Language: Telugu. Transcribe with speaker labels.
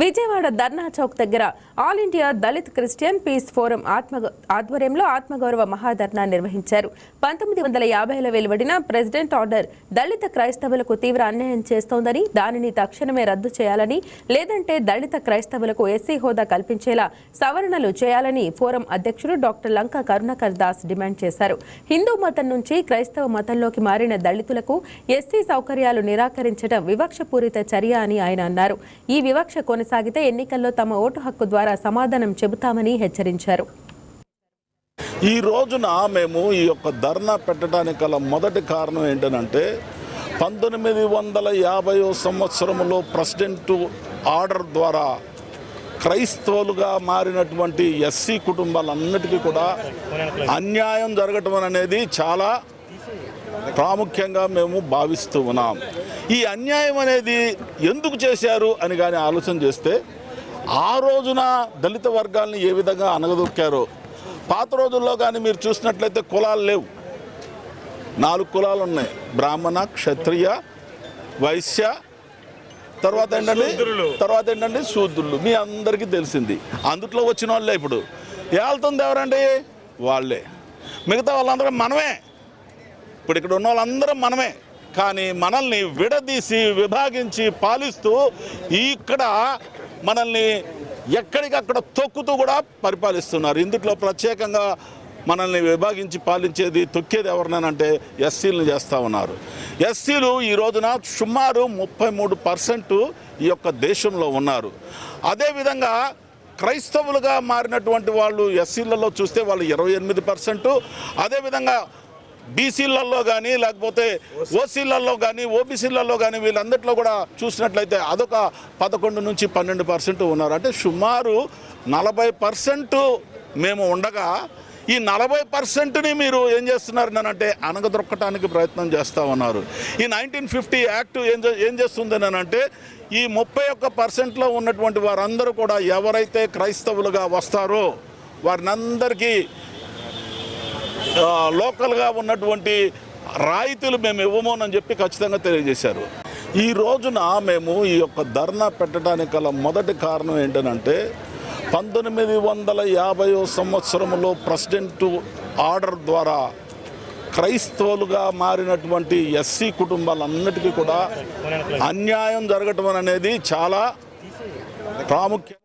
Speaker 1: విజయవాడ ధర్నా చౌక్ దగ్గర all India Dalit Christian peace forum ఆధ్వర్యంలో ఆత్మగౌరవ మహాధర్నా నిర్వహించారు. 1950లో వెలువడిన ప్రెసిడెంట్ ఆర్డర్ దళిత క్రైస్తవులకు తీవ్ర అన్యాయం చేస్తోందని, దానిని తక్షణమే రద్దు చేయాలని, లేదంటే దళిత క్రైస్తవులకు ఎస్సీ హోదా కల్పించేలా సవరణలు చేయాలని ఫోరం అధ్యక్షుడు డాక్టర్ లంకా కరుణాకర్ దాస్ డిమాండ్ చేశారు. హిందూ మతం నుంచి క్రైస్తవ మతంలోకి మారిన దళితులకు ఎస్సీ సౌకర్యాలు నిరాకరించడం వివక్షపూరిత చర్య అని ఆయన అన్నారు. ఈ వివక్ష కొనసాగితే ఎన్నికల్లో తమ ఓటు హక్కు ద్వారా సమాధానం చెబుతామని హెచ్చరించారు.
Speaker 2: ఈ రోజున మేము ఈ యొక్క ధర్నా పెట్టడానికి గల మొదటి కారణం ఏంటంటే 1950 సంవత్సరంలో ప్రెసిడెంట్ ఆర్డర్ ద్వారా క్రైస్తవులుగా మారినటువంటి ఎస్సీ కుటుంబాలన్నిటికీ కూడా అన్యాయం జరగటం అనేది చాలా ప్రాముఖ్యంగా మేము భావిస్తూ ఉన్నాం. ఈ అన్యాయం అనేది ఎందుకు చేశారు అని కానీ ఆలోచన చేస్తే, ఆ రోజున దళిత వర్గాల్ని ఏ విధంగా అనగదొక్కారో, పాత రోజుల్లో కానీ మీరు చూసినట్లయితే కులాలు లేవు. 4 కులాలు ఉన్నాయి: బ్రాహ్మణ, క్షత్రియ, వైశ్య, తర్వాత ఏంటండి శూద్రులు. మీ అందరికీ తెలిసింది. అందుట్లో వచ్చిన వాళ్ళే ఇప్పుడు ఏళ్తుంది ఎవరండి? వాళ్ళే. మిగతా వాళ్ళందరూ మనమే. ఇప్పుడు ఇక్కడ ఉన్న వాళ్ళందరం మనమే. కానీ మనల్ని విడదీసి విభాగించి పాలిస్తూ ఇక్కడ మనల్ని ఎక్కడికక్కడ తొక్కుతూ కూడా పరిపాలిస్తున్నారు. ఇందులో ప్రత్యేకంగా మనల్ని విభాగించి పాలించేది, తొక్కేది ఎవరినంటే ఎస్సీలను చేస్తూ ఉన్నారు. ఎస్సీలు ఈ రోజున సుమారు 33% ఈ యొక్క దేశంలో ఉన్నారు. అదేవిధంగా క్రైస్తవులుగా మారినటువంటి వాళ్ళు ఎస్సీలలో చూస్తే వాళ్ళు 28%. అదేవిధంగా బీసీలలో కానీ, లేకపోతే ఓసీలలో కానీ, ఓబీసీలలో కానీ వీళ్ళందరిలో కూడా చూసినట్లయితే అదొక 11 నుంచి 12% ఉన్నారు. అంటే సుమారు 40% మేము ఉండగా ఈ 40%ని మీరు ఏం చేస్తున్నారు అంటే అనగదొక్కటానికి ప్రయత్నం చేస్తూ ఉన్నారు. ఈ 1950 యాక్ట్ ఏం చేస్తుంది అంటే ఈ 31%లో ఉన్నటువంటి వారందరూ కూడా ఎవరైతే క్రైస్తవులుగా వస్తారో వారినందరికీ లోకల్గా ఉన్నటువంటి రాయితీలు మేము ఇవ్వమోనని చెప్పి ఖచ్చితంగా తెలియజేశారు. ఈ రోజున మేము ఈ యొక్క ధర్నా పెట్టడానికి గల మొదటి కారణం ఏంటంటే 1950 సంవత్సరంలో ప్రెసిడెంట్ ఆర్డర్ ద్వారా క్రైస్తవులుగా మారినటువంటి ఎస్సీ కుటుంబాలన్నిటికీ కూడా అన్యాయం జరగటం అనేది చాలా ప్రాముఖ్యం.